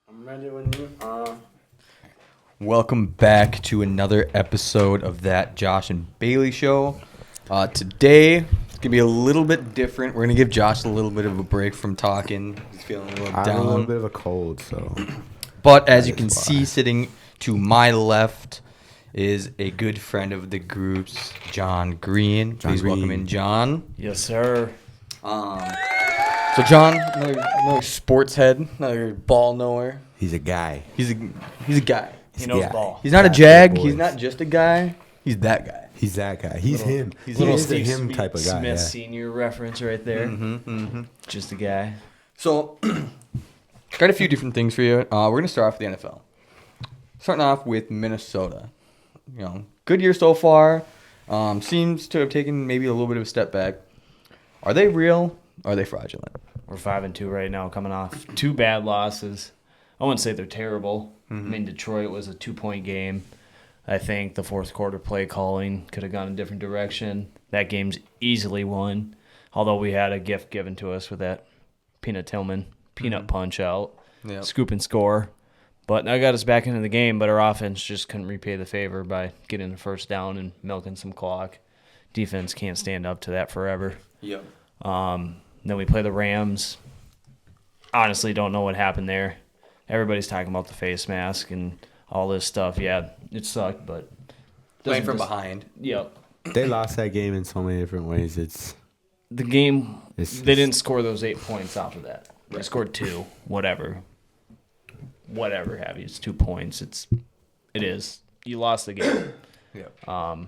I'm ready when you are. Welcome back to another episode of that Josh and Bailey show. Today, it's going to be a little bit different. We're going to give Josh a little bit of a break from talking. He's feeling a little I down. have a little bit of a cold, so. But as you can see, sitting to my left is a good friend of the group's, John Green. Please welcome in John. Yes, sir. So John, another sports head, another ball knower. He's a guy. He's a guy. He knows ball. He's not a jag. He's not just a guy. He's that guy. He's that guy. He's him. He's He little is a Steve him type of guy. Smith Yeah. senior reference right there. Just a guy. So, got a few different things for you. We're going to start off with the NFL. Starting off with Minnesota. You know, good year so far. Seems to have taken maybe a little bit of a step back. Are they real? Or are they fraudulent? We're 5-2 right now, coming off 2 bad losses. I wouldn't say they're terrible. I mean, Detroit was a 2-point game. I think the fourth quarter play calling could have gone a different direction. That game's easily won, although we had a gift given to us with that Peanut Tillman peanut punch out, scoop and score. But that got us back into the game, but our offense just couldn't repay the favor by getting the first down and milking some clock. Defense can't stand up to that forever. Yep. Then we play the Rams. Honestly, don't know what happened there. Everybody's talking about the face mask and all this stuff. Yeah, it sucked, but Playing from behind. Yep. They lost that game in so many different ways. The game, It's- they didn't score those 8 points off of that. They scored 2, whatever have you. It's 2 points. It is. You lost the game. Yep. Are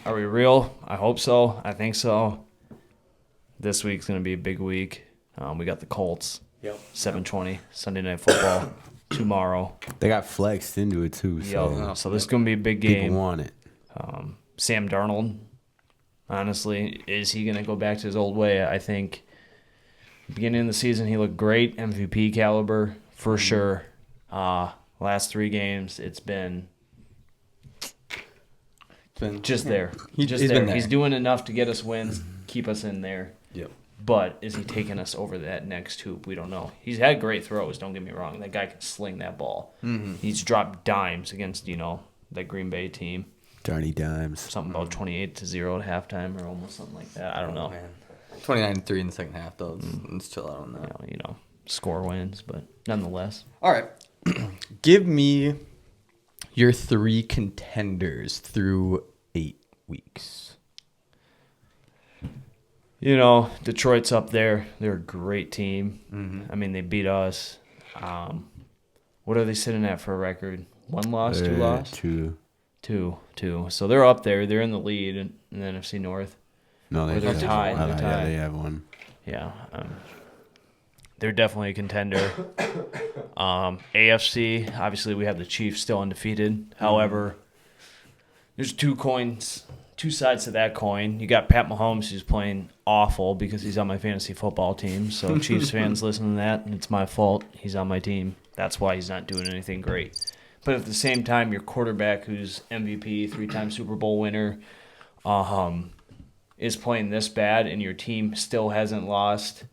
we real? I hope so. I think so. This week's going to be a big week. We got the Colts. Yep. 7:20 Sunday Night Football tomorrow. They got flexed into it, too. So this is going to be a big game. People want it. Sam Darnold, honestly, is he going to go back to his old way? I think beginning of the season he looked great, MVP caliber for sure. Last 3 games, it's been just there. He's Just been there. there. He's doing enough to get us wins, keep us in there. Yep. But is he taking us over that next hoop? We don't know. He's had great throws, don't get me wrong. That guy can sling that ball. He's dropped dimes against, that Green Bay team. Johnny Dimes. Something about 28-0 at halftime or almost something like that. I don't know. Man. 29-3 in the second half, though. Let's chill out on that. Score wins, but nonetheless. All right. Give me your 3 contenders through 8 weeks. Detroit's up there. They're a great team. I mean, they beat us. What are they sitting at for a record? 1 loss, 2 loss? 2. 2. So they're up there. They're in the lead in the NFC North. No, Or they're tied. They're Yeah, tied. they have one. Yeah. They're definitely a contender. AFC, obviously we have the Chiefs still undefeated. However, there's 2 sides to that coin. You got Pat Mahomes, who's playing awful because he's on my fantasy football team. So Chiefs fans listen to that, and it's my fault. He's on my team. That's why he's not doing anything great. But at the same time, your quarterback, who's MVP, 3-time Super Bowl winner, is playing this bad, and your team still hasn't lost.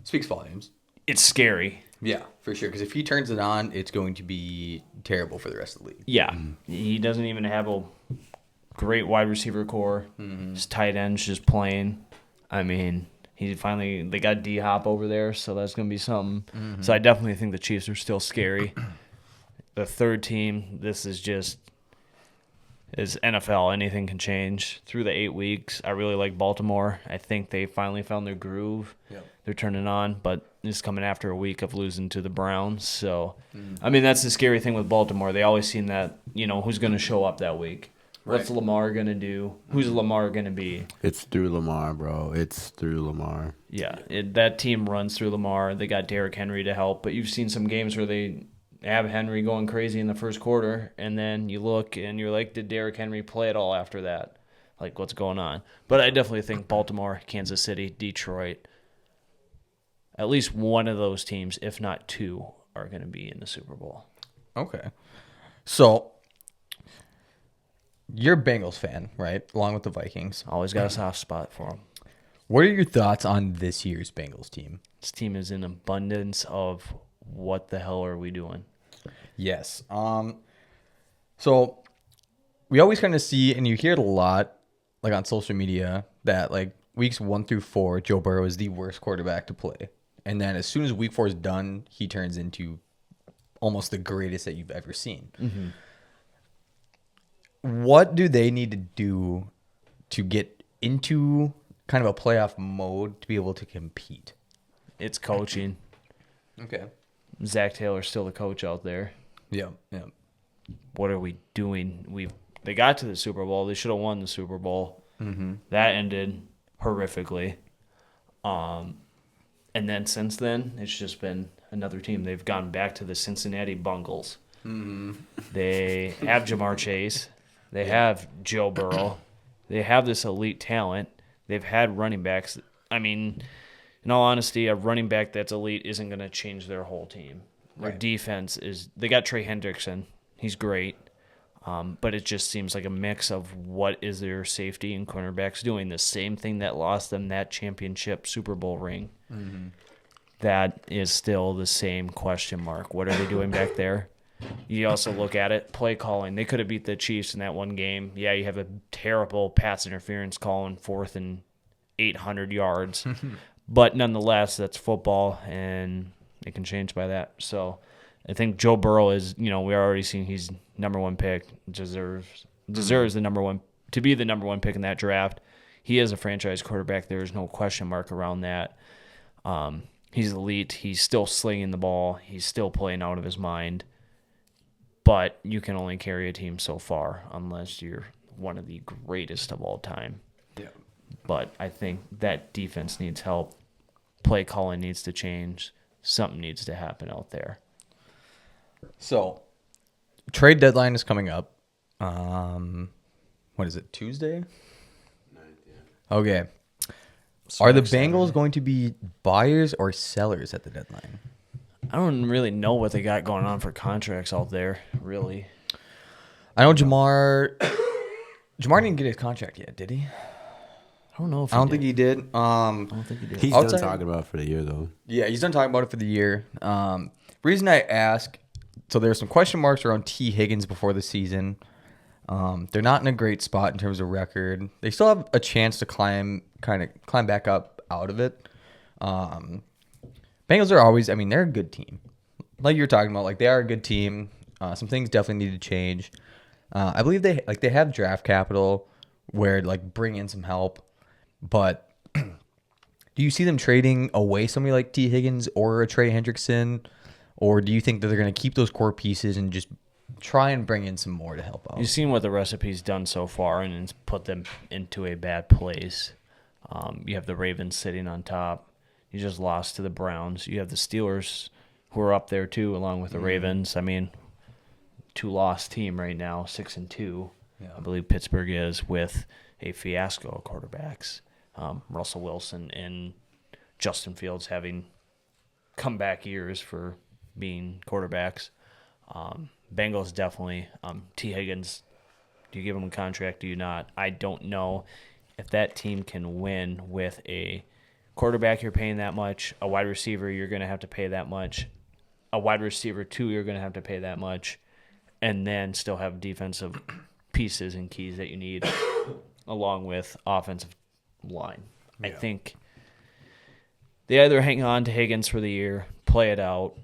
Speaks volumes. It's scary. Yeah, for sure. Because if he turns it on, it's going to be terrible for the rest of the league. Yeah. He doesn't even have a great wide receiver core. His tight end's just playing. I mean, they got D-Hop over there, so that's going to be something. So I definitely think the Chiefs are still scary. The third team, this is NFL. Anything can change through the 8 weeks. I really like Baltimore. I think they finally found their groove. Yep. They're turning on, but it's coming after a week of losing to the Browns. So, I mean, that's the scary thing with Baltimore. They always seem that, who's going to show up that week. What's Lamar going to do? Who's Lamar going to be? It's through Lamar, bro. It's through Lamar. Yeah, that team runs through Lamar. They got Derrick Henry to help, but you've seen some games where they have Henry going crazy in the first quarter, and then you look and you're like, did Derrick Henry play at all after that? Like, what's going on? But I definitely think Baltimore, Kansas City, Detroit, at least one of those teams, if not 2, are going to be in the Super Bowl. Okay. So, you're a Bengals fan, right? Along with the Vikings. Always got a soft spot for them. What are your thoughts on this year's Bengals team? This team is in abundance of what the hell are we doing? Yes. So we always kind of see, and you hear it a lot, like on social media, that like weeks 1 through 4, Joe Burrow is the worst quarterback to play. And then as soon as week 4 is done, he turns into almost the greatest that you've ever seen. Mm-hmm. What do they need to do to get into kind of a playoff mode to be able to compete? It's coaching. Okay. Zach Taylor's still the coach out there. Yeah. Yeah. What are we doing? They got to the Super Bowl. They should have won the Super Bowl. Mm-hmm. That ended horrifically. And then since then, it's just been another team. They've gone back to the Cincinnati Bungles. Mm-hmm. They have Jamar Chase. They have Joe Burrow. They have this elite talent. They've had running backs. I mean, in all honesty, a running back that's elite isn't going to change their whole team. Their defense is – they got Trey Hendrickson. He's great. But it just seems like a mix of what is their safety and cornerbacks doing. The same thing that lost them that championship Super Bowl ring. Mm-hmm. That is still the same question mark. What are they doing back there? You also look at it, play calling. They could have beat the Chiefs in that one game. Yeah, you have a terrible pass interference call in 4th and 800 yards. But nonetheless, that's football, and it can change by that. So I think Joe Burrow is, we're already seeing he's number 1 pick, deserves the number 1 to be the number 1 pick in that draft. He is a franchise quarterback. There is no question mark around that. He's elite. He's still slinging the ball. He's still playing out of his mind. But you can only carry a team so far unless you're one of the greatest of all time. Yeah. But I think that defense needs help. Play calling needs to change. Something needs to happen out there. So, trade deadline is coming up. What is it, Tuesday? 9th, Okay. So Are the next Bengals Saturday. going to be buyers or sellers at the deadline? I don't really know what they got going on for contracts out there, really. I know Jamar didn't get his contract yet, did he? I don't know if I don't think he did. I don't think he did. He's Outside- done talking about it for the year, though. Yeah, he's done talking about it for the year. Reason I ask, so there are some question marks around T. Higgins before the season. They're not in a great spot in terms of record. They still have a chance to climb back up out of it. Bengals are always, they're a good team. Like you're talking about, like they are a good team. Some things definitely need to change. I believe they have draft capital where like bring in some help. But do you see them trading away somebody like T. Higgins or a Trey Hendrickson? Or do you think that they're going to keep those core pieces and just try and bring in some more to help out? You've seen what the recipe's done so far, and it's put them into a bad place. You have the Ravens sitting on top. You just lost to the Browns. You have the Steelers, who are up there too, along with the Ravens. 2-loss team right now, 6-2. Yeah. I believe Pittsburgh is with a fiasco of quarterbacks. Russell Wilson and Justin Fields having comeback years for being quarterbacks. Bengals definitely. T. Higgins, do you give him a contract? Do you not? I don't know if that team can win with a quarterback you're paying that much, a wide receiver you're going to have to pay that much, a wide receiver 2 you're going to have to pay that much, and then still have defensive pieces and keys that you need along with offensive line. Yeah. I think they either hang on to Higgins for the year, play it out,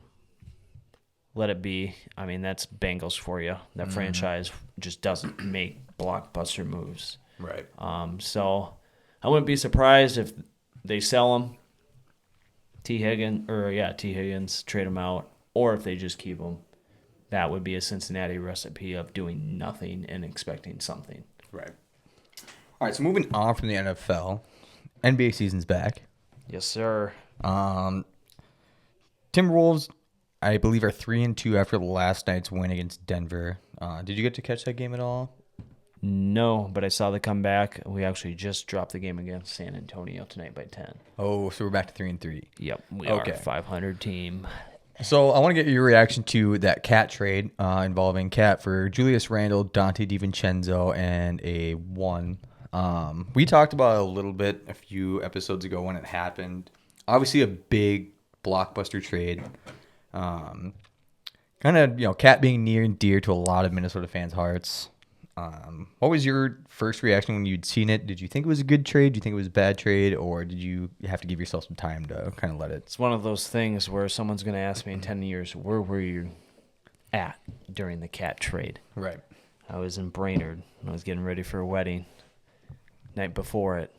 let it be. That's Bengals for you. That franchise just doesn't make blockbuster moves. Right. So I wouldn't be surprised if they sell him, T. Higgins, trade him out, or if they just keep him. That would be a Cincinnati recipe of doing nothing and expecting something. Right. All right, so moving on from the NFL, NBA season's back. Yes, sir. Timberwolves, I believe, are 3-2 after last night's win against Denver. Did you get to catch that game at all? No, but I saw the comeback. We actually just dropped the game against San Antonio tonight by 10. Oh, so we're back to 3-3. Yep, we Okay. are a 500 team. So I want to get your reaction to that Cat trade involving Cat for Julius Randle, Dante DiVincenzo, and a 1. We talked about it a little bit a few episodes ago when it happened. Obviously a big blockbuster trade. Kind of, Cat being near and dear to a lot of Minnesota fans' hearts. What was your first reaction when you'd seen it? Did you think it was a good trade? Do you think it was a bad trade? Or did you have to give yourself some time to kind of let it? It's one of those things where someone's going to ask me in 10 years, where were you at during the Cat trade? Right. I was in Brainerd. I was getting ready for a wedding. Night before it,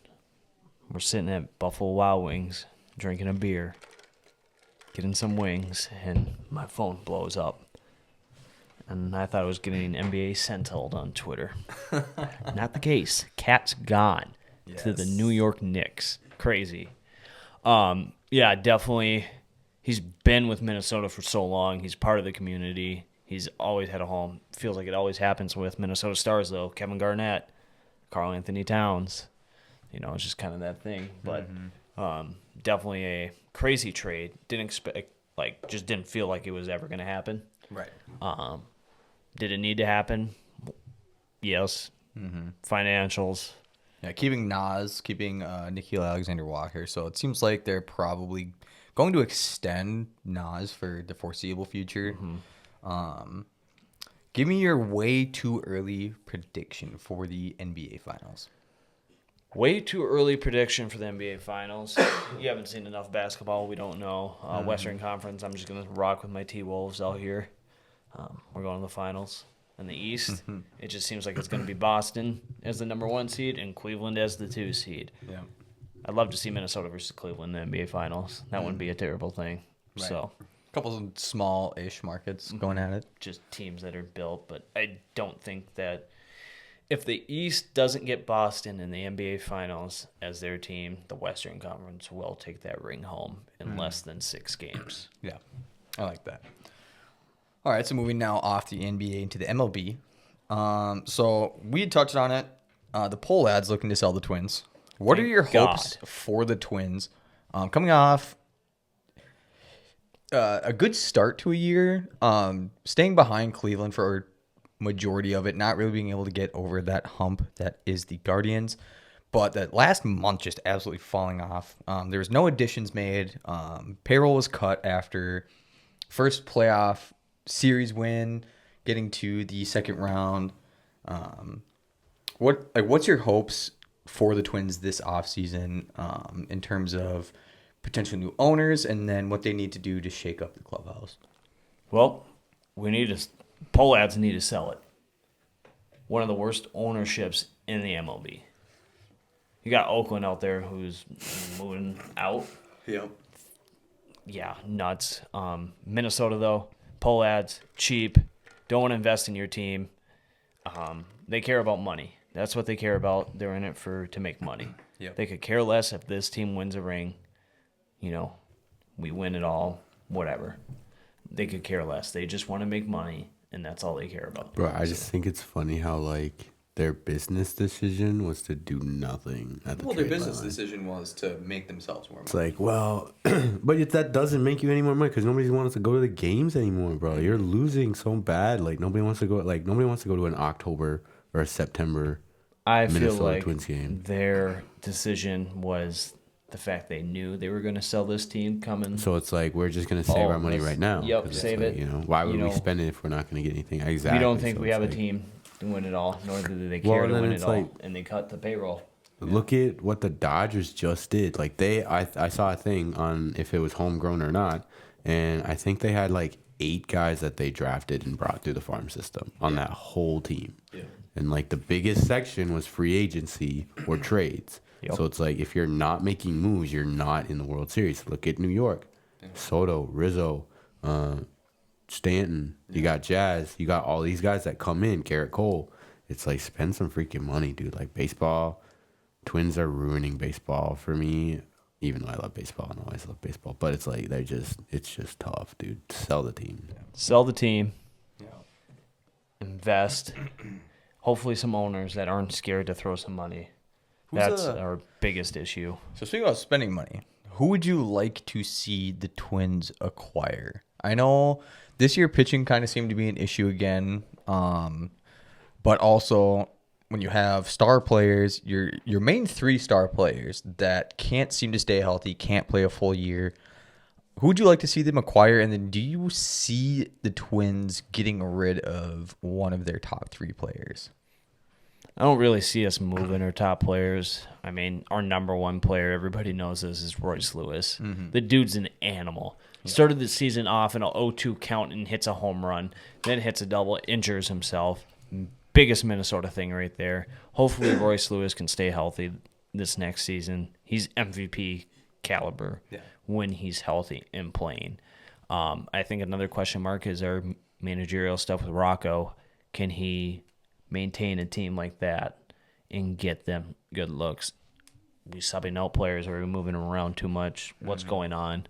we're sitting at Buffalo Wild Wings, drinking a beer, getting some wings, and my phone blows up. And I thought I was getting NBA Sentinel on Twitter. Not the case. Cat's gone to the New York Knicks. Crazy. Yeah, definitely. He's been with Minnesota for so long. He's part of the community. He's always had a home. Feels like it always happens with Minnesota Stars, though. Kevin Garnett, Karl Anthony Towns. It's just kind of that thing. But definitely a crazy trade. Didn't expect, just didn't feel like it was ever going to happen. Right. Did it need to happen? Yes. Financials. Yeah, keeping Nas, keeping Nikhil Alexander-Walker. So it seems like they're probably going to extend Nas for the foreseeable future. Give me your way too early prediction for the NBA Finals. Way too early prediction for the NBA Finals. You haven't seen enough basketball. We don't know. Western Conference, I'm just going to rock with my T-Wolves out here. We're going to the finals. In the East, it just seems like it's going to be Boston as the number 1 seed and Cleveland as the 2 seed. Yeah. I'd love to see Minnesota versus Cleveland in the NBA Finals. That wouldn't be a terrible thing. Right. So, a couple of small-ish markets going at it. just teams that are built. But I don't think that if the East doesn't get Boston in the NBA Finals as their team, the Western Conference will take that ring home in less than 6 games. Yeah, I like that. All right, so moving now off the NBA into the MLB. So we had touched on it. The poll ads looking to sell the Twins. What are your hopes for the Twins? Coming off a good start to a year, staying behind Cleveland for a majority of it, not really being able to get over that hump that is the Guardians. But that last month just absolutely falling off. There was no additions made. Payroll was cut after first playoff series win, getting to the second round. What's your hopes for the Twins this offseason in terms of potential new owners and then what they need to do to shake up the clubhouse? Well, poll ads need to sell it. One of the worst ownerships in the MLB. You got Oakland out there who's moving out. Yep. Yeah, nuts. Minnesota, though, poll ads, cheap, don't want to invest in your team. They care about money. That's what they care about. They're in it to make money. Yep. They could care less if this team wins a ring. We win it all, whatever. They could care less. They just want to make money, and that's all they care about. Bro, I just think it's funny how, their business decision was to do nothing at the trade deadline. decision was to make themselves more money. It's like, well, but that doesn't make you any more money because nobody wants to go to the games anymore, bro. You're losing so bad. Nobody wants to go. Nobody wants to go to an October or a September I feel Minnesota like Twins game. their decision was the fact they knew they were going to sell this team coming. So it's like we're just gonna save our money right now. Yep, 'Cause save it's it. Why would we spend it if we're not gonna get anything? Exactly. We don't think So we it's have a like, team to win it all, nor do they Well, care to then win it it's all, like- and they cut the payroll. Look at what the Dodgers just did. I saw a thing on if it was homegrown or not, and I think they had 8 guys that they drafted and brought through the farm system on that whole team. Yeah. And the biggest section was free agency or trades. Yep. So it's if you're not making moves, you're not in the World Series. Look at New York, Soto, Rizzo, Stanton. You got Jazz. You got all these guys that come in. Garrett Cole. It's spend some freaking money, dude. Baseball. Twins are ruining baseball for me. Even though I love baseball and always love baseball, but it's it's just tough, dude. Sell the team. Sell the team. Yeah. Invest. Hopefully some owners that aren't scared to throw some money. That's our biggest issue. So speaking about spending money, who would you like to see the Twins acquire? I know this year pitching kind of seemed to be an issue again, but also when you have star players, your main 3 star players that can't seem to stay healthy, can't play a full year. who would you like to see them acquire? And then do you see the Twins getting rid of one of their top 3 players? I don't really see us moving our top players. I mean, our number one player, everybody knows this, is Royce Lewis. The dude's an animal. Started the season off in an 0-2 count and hits a home run, then hits a double, injures himself. Biggest Minnesota thing right there. Hopefully Royce Lewis can stay healthy this next season. He's MVP caliber when he's healthy and playing. I think another question mark is our managerial stuff with Rocco. Can he maintain a team like that and get them good looks? We subbing out players? Are we moving them around too much? What's going on?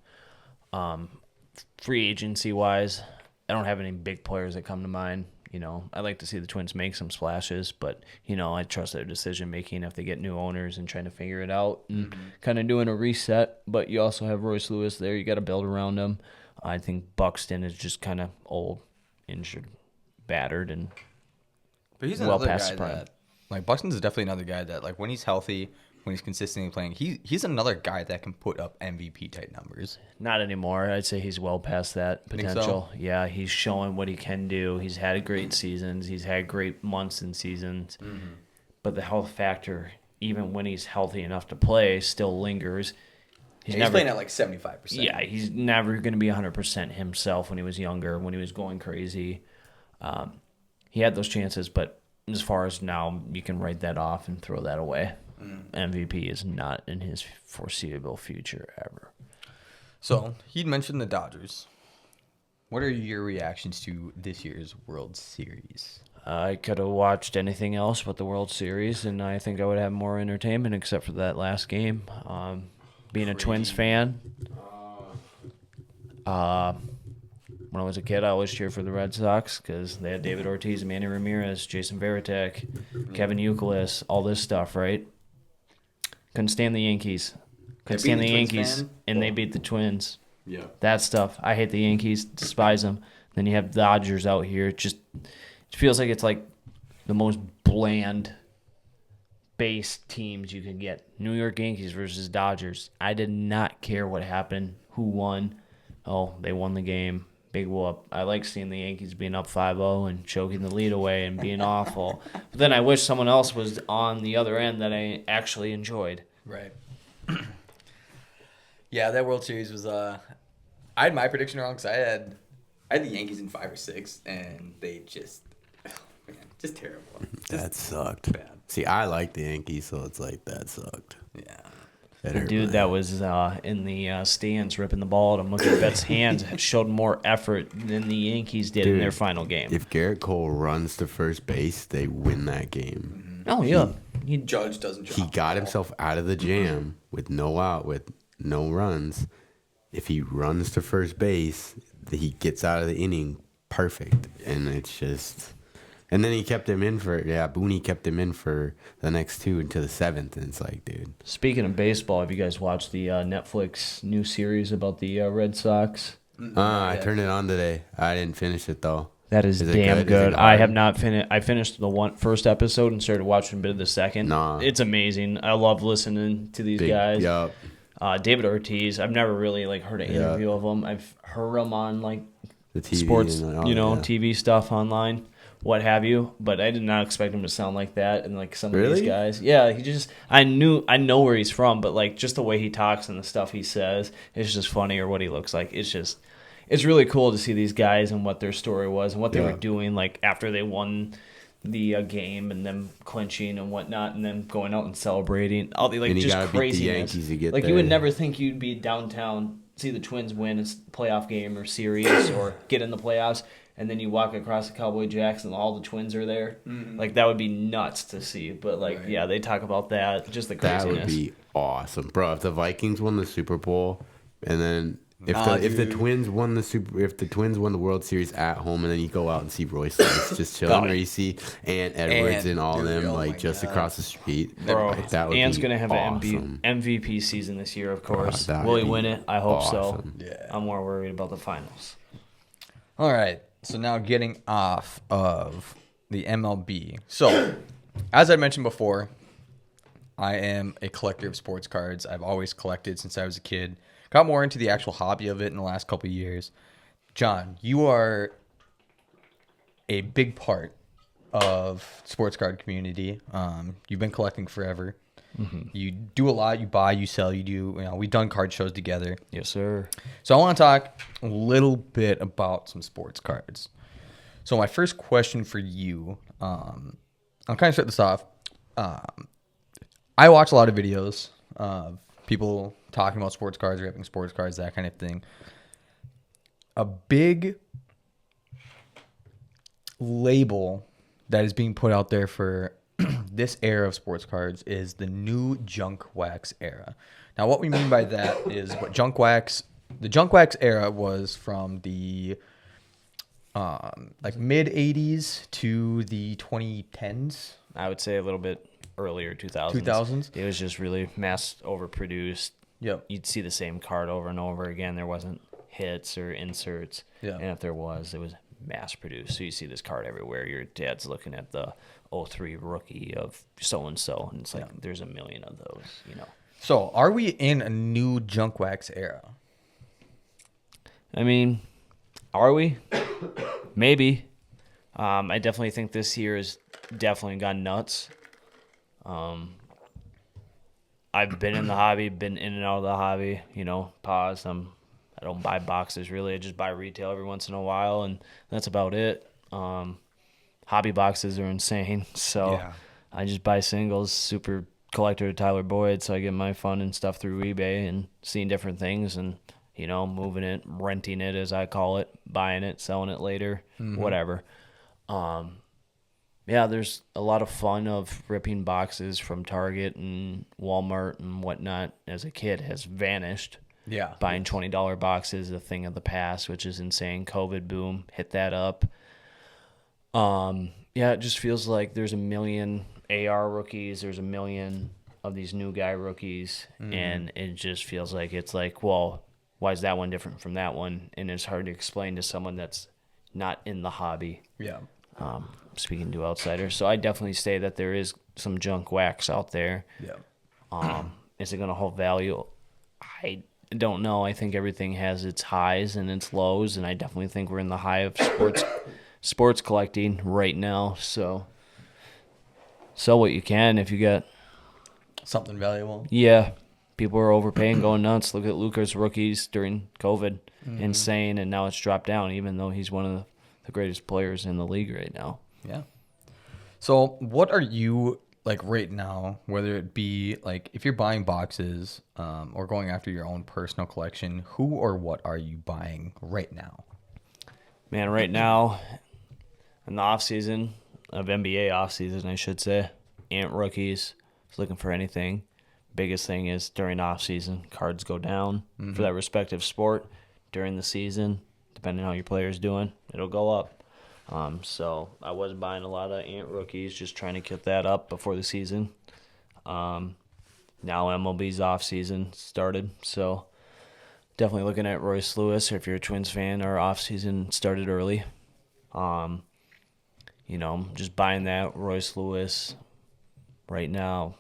Free agency wise, I don't have any big players that come to mind. I'd like to see the Twins make some splashes, but I trust their decision making if they get new owners and trying to figure it out and kind of doing a reset. But you also have Royce Lewis there. You got to build around him. I think Buxton is just kind of old, injured, battered, and But he's well another past guy his prime. that, like, Buxton's definitely another guy that, like, when he's healthy, when he's consistently playing, he's another guy that can put up MVP type numbers. Not anymore. I'd say he's well past that Think so? potential. Yeah, he's showing what he can do. He's had great seasons. He's had great months and seasons. But the health factor, even when he's healthy enough to play, still lingers. He's playing at like 75%. Yeah, he's never going to be 100% himself when he was younger, when he was going crazy. He had those chances, but as far as now, you can write that off and throw that away. MVP is not in his foreseeable future ever. So, he'd mentioned the Dodgers. What are your reactions to this year's World Series? I could have watched anything else but the World Series, and I think I would have more entertainment except for that last game. Being a Twins fan, when I was a kid, I always cheered for the Red Sox because they had David Ortiz, Manny Ramirez, Jason Varitek, Kevin Youkilis, all this stuff, right? Couldn't stand the Yankees. Couldn't stand the Yankees, and they beat the Twins. Yeah. That stuff. I hate the Yankees, despise them. Then you have Dodgers out here. It feels like it's like the most bland base teams you can get. New York Yankees versus Dodgers. I did not care what happened, who won. Oh, they won the game. Big whoop. I like seeing the Yankees being up 5-0 and choking the lead away and being awful. But then I wish someone else was on the other end that I actually enjoyed. Right. Yeah, that World Series was. I had my prediction wrong because I had the Yankees in 5 or 6, and they just, just terrible. That sucked. Bad. See, I like the Yankees, so it's like that sucked. Yeah. That The hurt dude my- that was in the stands ripping the ball to Mookie Betts' hands showed more effort than the Yankees did in Dude, their final game. If Garrett Cole runs to first base, they win that game. Oh, yeah. Judge doesn't drop He the got ball. himself out of the jam with no out, with no runs. If he runs to first base, he gets out of the inning perfect. And it's just... And then he kept him in for... Yeah, Booney kept him in for the next 2 into the 7th. And it's like, dude... Speaking of baseball, have you guys watched the Netflix new series about the Red Sox? I turned it on today. I didn't finish it, though. That is Is it damn good? Is good. it I hard? have not finished. I finished the first episode and started watching a bit of the second. Nah. It's amazing. I love listening to these guys. Yup. David Ortiz. I've never really heard an interview of him. I've heard him on The TV sports, and TV stuff online, what have you. But I did not expect him to sound like that and some of Really? these guys. Yeah, I know where he's from, but just the way he talks and the stuff he says, it's just funny, or what he looks like. It's really cool to see these guys and what their story was and what they were doing after they won the game and them clinching and whatnot and then going out and celebrating. All the And you just gotta beat the craziness. Yankees to get you there. would never think you'd be downtown, see the Twins win a playoff game or series or get in the playoffs, and then you walk across the Cowboy Jacks and all the Twins are there. That would be nuts to see. But yeah, they talk about that, just the craziness. That would be awesome, bro. If the Vikings won the Super Bowl, and then if the dude. Twins won the Twins won the World Series at home, and then you go out and see Royce Lewis just chilling, or you see Ant Edwards and all dude, them oh my just God. across the street, Bro, that would Ant's be gonna have awesome. an MVP season this year, of course. that Will would he be win it? I hope awesome. so. Yeah. I'm more worried about the finals. All right. So now getting off of the MLB. So, as I mentioned before, I am a collector of sports cards. I've always collected since I was a kid. got more into the actual hobby of it in the last couple of years. John, you are a big part of sports card community. You've been collecting forever. You do a lot. You buy, you sell. We've done card shows together. Yes, sir. So I want to talk a little bit about some sports cards. So my first question for you, I'll kind of start this off. I watch a lot of videos of people talking about sports cards, ripping sports cards, that kind of thing. A big label that is being put out there for this era of sports cards is the new junk wax era. Now, what we mean by that is the junk wax era was from the mid 80s to the 2010s. I would say a little bit earlier, 2000s. 2000s? It was just really mass overproduced. Yep. You'd see the same card over and over again. There wasn't hits or inserts. Yeah. And if there was, it was mass produced. So you see this card everywhere. Your dad's looking at the 03 rookie of so-and-so, and it's like there's a million of those, So are we in a new junk wax era? I mean, are we? Maybe. I definitely think this year has definitely gone nuts. I've been in the hobby, been in and out of the hobby, pause. I don't buy boxes really. I just buy retail every once in a while, and that's about it. Hobby boxes are insane, so I just buy singles. Super collector Tyler Boyd, so I get my fun and stuff through eBay and seeing different things and moving it, renting it as I call it, buying it, selling it later, whatever. There's a lot of fun of ripping boxes from Target and Walmart and whatnot as a kid has vanished. Yeah. Buying $20 boxes, a thing of the past, which is insane. COVID boom, hit that up. It just feels like there's a million AR rookies. There's a million of these new guy rookies. And it just feels like it's like, well, why is that one different from that one? And it's hard to explain to someone that's not in the hobby. Yeah. Speaking to outsiders. So I definitely say that there is some junk wax out there. Yeah. Is it going to hold value? I don't know. I think everything has its highs and its lows, and I definitely think we're in the high of sports collecting right now. So sell what you can if you get something valuable. Yeah, people are overpaying, going nuts. Look at Luka's rookies during COVID, insane, and now it's dropped down, even though he's one of the greatest players in the league right now. Yeah. So what are you like right now, whether it be like if you're buying boxes or going after your own personal collection, who or what are you buying right now? Man, right now in the off-season of NBA off-season, I should say, Ant rookies, is looking for anything. Biggest thing is during off-season, cards go down for that respective sport. During the season, depending on how your player's doing, it'll go up. So I was buying a lot of Ant rookies, just trying to get that up before the season. Now MLB's off season started, so definitely looking at Royce Lewis. Or if you're a Twins fan, our off season started early. Just buying that Royce Lewis right now.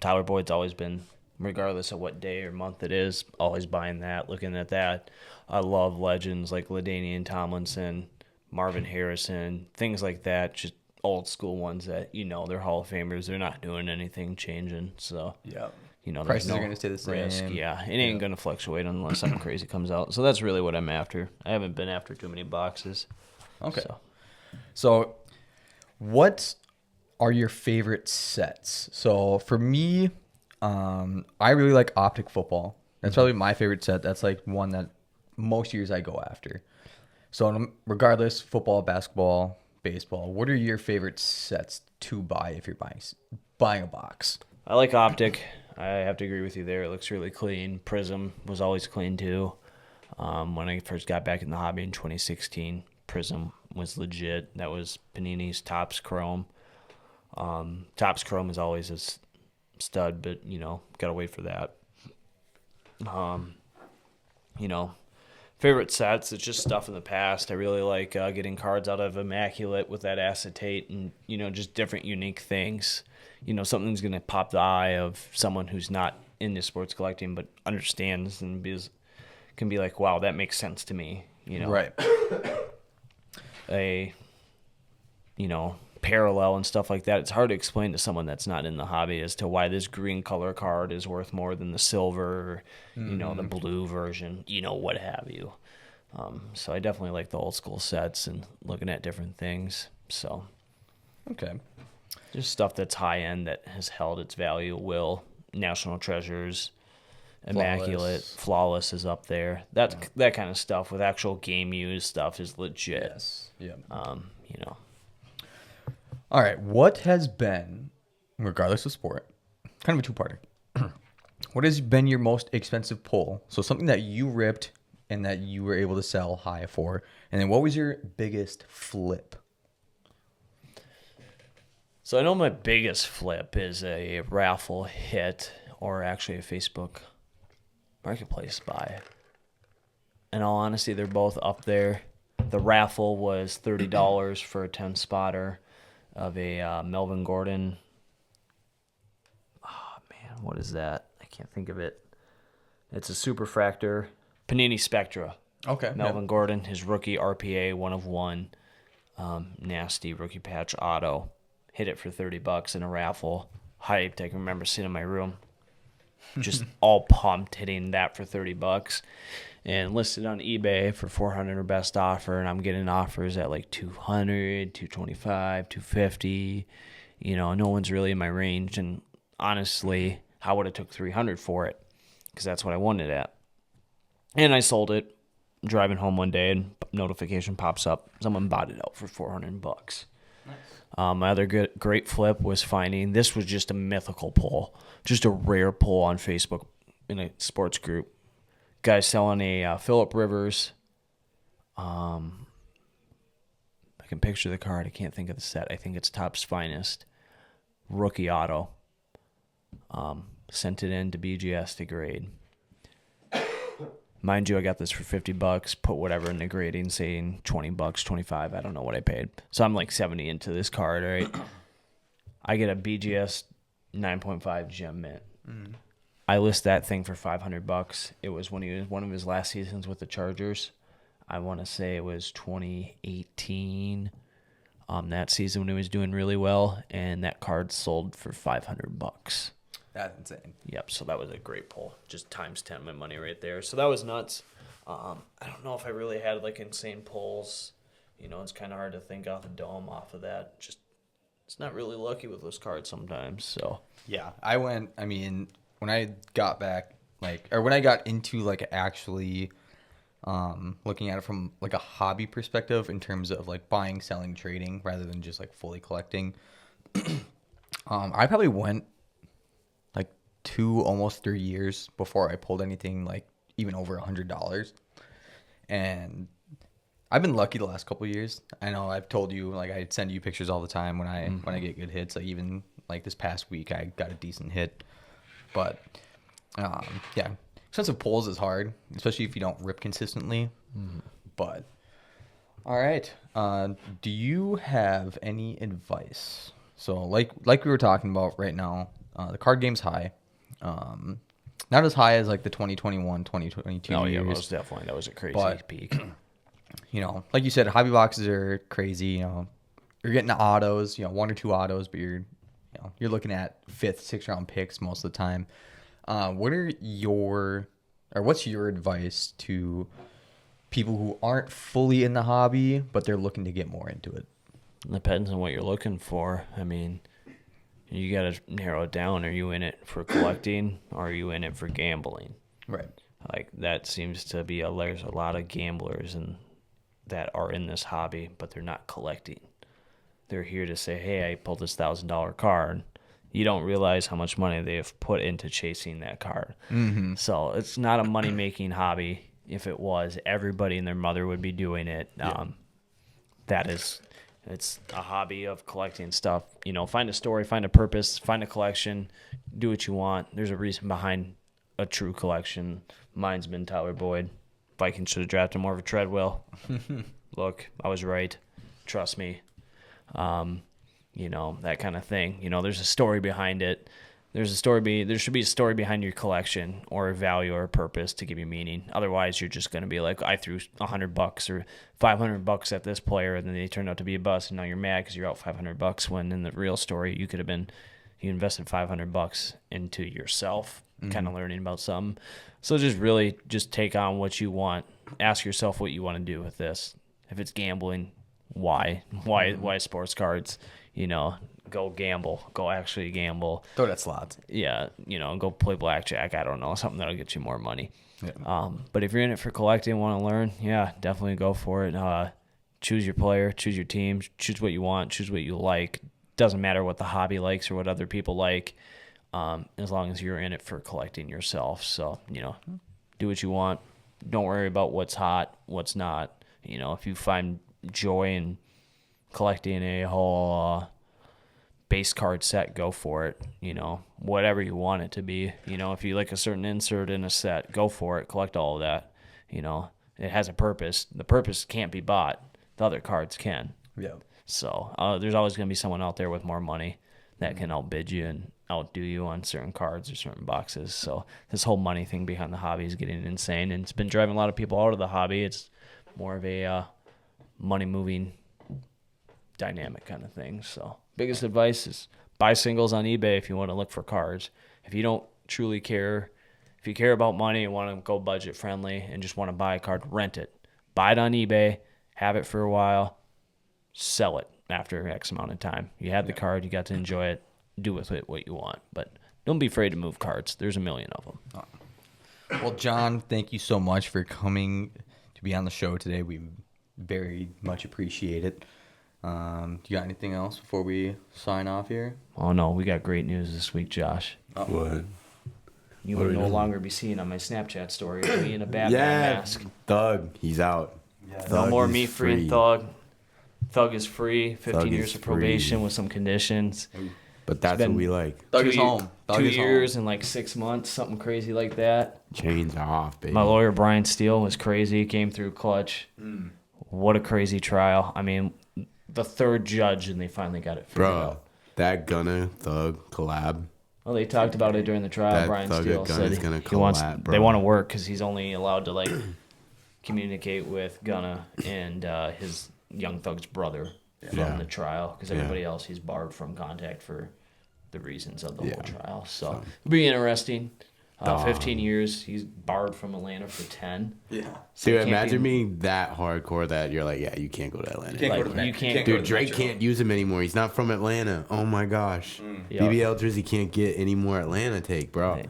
Tyler Boyd's always been, regardless of what day or month it is, always buying that, looking at that. I love legends like LaDainian Tomlinson, Marvin Harrison, things like that, just old school ones that, they're Hall of Famers. They're not doing anything changing. So, prices are going to stay the same. Risk. Yeah, it ain't going to fluctuate unless something crazy comes out. So that's really what I'm after. I haven't been after too many boxes. Okay. So what are your favorite sets? So for me, I really like Optic Football. That's probably my favorite set. That's like one that most years I go after. So regardless, football, basketball, baseball, what are your favorite sets to buy if you're buying a box? I like Optic. I have to agree with you there. It looks really clean. Prism was always clean too. When I first got back in the hobby in 2016, Prism was legit. That was Panini's Topps Chrome. Topps Chrome is always a stud, but, got to wait for that. Favorite sets, it's just stuff in the past. I really like getting cards out of Immaculate with that acetate and, just different unique things. Something's going to pop the eye of someone who's not into sports collecting, but understands and can be like, wow, that makes sense to me. Right. Parallel and stuff like that. It's hard to explain to someone that's not in the hobby as to why this green color card is worth more than the silver, or, the blue version, what have you. So I definitely like the old school sets and looking at different things. So, Okay. just stuff that's high end that has held its value. National Treasures, Immaculate, Flawless is up there. That kind of stuff with actual game use stuff is legit. Yes. Yeah. All right. What has been, regardless of sport, kind of a two-parter, what has been your most expensive pull? So something that you ripped and that you were able to sell high for. And then what was your biggest flip? So I know my biggest flip is a raffle hit, or actually a Facebook Marketplace buy. In all honesty, they're both up there. The raffle was $30 for a 10-spotter of a Melvin Gordon. Oh, man, what is that? I can't think of it. It's a Superfractor Panini Spectra. Okay. Melvin Gordon, his rookie RPA 1/1, nasty rookie patch auto. Hit it for $30 in a raffle. Hyped. I can remember sitting in my room, just all pumped, hitting that for $30, and listed on eBay for $400 or best offer. And I'm getting offers at like $200, $225, $250. No one's really in my range. And honestly, I would have took $300 for it because that's what I wanted at. And I sold it. Driving home one day, and notification pops up. Someone bought it out for $400. Nice. My other great flip was finding, this was just a mythical pull, just a rare pull on Facebook in a sports group. Guy selling a Phillip Rivers. I can picture the card. I can't think of the set. I think it's Topps Finest rookie auto. Sent it in to BGS to grade. Mind you, I got this for $50, put whatever in the grading, saying $20, $25. I don't know what I paid. So I'm like 70 into this card, right? I get a BGS 9.5 gem mint. I list that thing for $500. It was when he was one of his last seasons with the Chargers. I want to say it was 2018. That season when he was doing really well, and that card sold for $500. That's insane. Yep, so that was a great pull. Just times 10 my money right there. So that was nuts. I don't know if I really had like insane pulls. It's kind of hard to think off the dome off of that. Just, it's not really lucky with those cards sometimes. So yeah, when I got back, when I got into actually looking at it from a hobby perspective in terms of buying, selling, trading rather than just fully collecting, I probably went 2, almost 3 years before I pulled anything even over $100. And I've been lucky the last couple of years. I know I've told you I send you pictures all the time when I get good hits. Even this past week I got a decent hit. But yeah, expensive pulls is hard, especially if you don't rip consistently. But all right, do you have any advice? So like we were talking about right now, the card game's high. Not as high as the 2021, 2022 oh, yeah, years. most definitely. That was a crazy peak. Like you said, hobby boxes are crazy. You're getting autos, 1 or 2 autos, but you're looking at 5th, 6th round picks most of the time. What's your advice to people who aren't fully in the hobby, but they're looking to get more into it? Depends on what you're looking for. You got to narrow it down. Are you in it for collecting, or are you in it for gambling? Right. That seems to be there's a lot of gamblers that are in this hobby, but they're not collecting. They're here to say, hey, I pulled this $1,000 card. You don't realize how much money they have put into chasing that card. Mm-hmm. So it's not a money-making hobby. If it was, everybody and their mother would be doing it. Yeah. It's a hobby of collecting stuff. Find a story, find a purpose, find a collection, do what you want. There's a reason behind a true collection. Mine's been Tyler Boyd. Vikings should have drafted more of a Treadwell. Look, I was right. Trust me. That kind of thing. There's a story behind it. there should be a story behind your collection or a value or a purpose to give you meaning. Otherwise, you're just going to be like, I threw $100 or $500 at this player, and then they turned out to be a bust, and now you're mad because you're out $500. When in the real story, you invested $500 into yourself, kind of learning about something. So just take on what you want. Ask yourself what you want to do with this. If it's gambling, why sports cards? Go gamble. Go actually gamble. Throw that slots. Yeah, go play blackjack. I don't know, something that'll get you more money. Yeah. But if you're in it for collecting and want to learn, yeah, definitely go for it. Choose your player, choose your team, choose what you want, choose what you like. Doesn't matter what the hobby likes or what other people like, as long as you're in it for collecting yourself. So, do what you want. Don't worry about what's hot, what's not. If you find joy in collecting a whole base card set, go for it. Whatever you want it to be. If you like a certain insert in a set, go for it. Collect all of that. It has a purpose. The purpose can't be bought. The other cards can. Yeah. So there's always going to be someone out there with more money that can outbid you and outdo you on certain cards or certain boxes. So this whole money thing behind the hobby is getting insane, and it's been driving a lot of people out of the hobby. It's more of a money-moving dynamic kind of thing. So biggest advice is buy singles on eBay if you want to look for cards. If you don't truly care, if you care about money and want to go budget friendly and just want to buy a card, rent it. Buy it on eBay, have it for a while, sell it after X amount of time. You had the card, you got to enjoy it, do with it what you want. But don't be afraid to move cards. There's a million of them. Well, John, thank you so much for coming to be on the show today. We very much appreciate it. Do you got anything else before we sign off here? Oh, no, we got great news this week, Josh. What? You What will are we no doing? longer be seen on my Snapchat story of me in a Batman mask. Thug, he's out. Yeah. No Thug more is me free and free. Thug. Thug is free. 15 Thug years is of probation free. with some conditions. But that's been- what we like. Thug 2 is home. Thug 2 is home. years and like 6 months, something crazy like that. Chains are off, baby. My lawyer, Brian Steele, was crazy. Came through clutch. What a crazy trial. I mean, the third judge, and they finally got it figured Bro, out. that Gunna Thug collab. Well, they talked about it during the trial. That Brian Thugg Steele at Gunna's said gonna he wants. collab, bro. They want to work because he's only allowed to like communicate with Gunna and his Young Thug's brother from Yeah. the trial, because Yeah. everybody else he's barred from contact for the reasons of the whole Yeah. trial. So it'll be interesting. Dog. 15 years. He's barred from Atlanta for 10. Yeah. So you Dude, can't imagine be- being that hardcore that you're like, yeah, you can't go to Atlanta. Can't go Like, to the you Met- can't- go Dude, to the Drake Metro. can't use him anymore. He's not from Atlanta. Oh my gosh. Yeah. BBL jersey can't get any more Atlanta take, bro. Hey.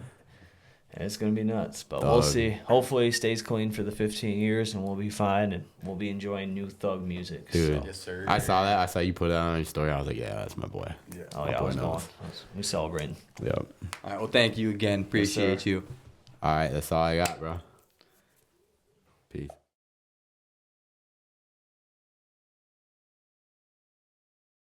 It's gonna be nuts, but we'll Thug. see. Hopefully, he stays clean for the 15 years, and we'll be fine, and we'll be enjoying new Thug music. Dude. So. Yes, sir. I saw that. I saw you put it on your story. I was like, yeah, that's my boy. Oh My yeah, I boy was going. knows. We celebrating. Yep. All right. Well, thank you again. Appreciate sir. you. All right, that's all I got, bro. Peace.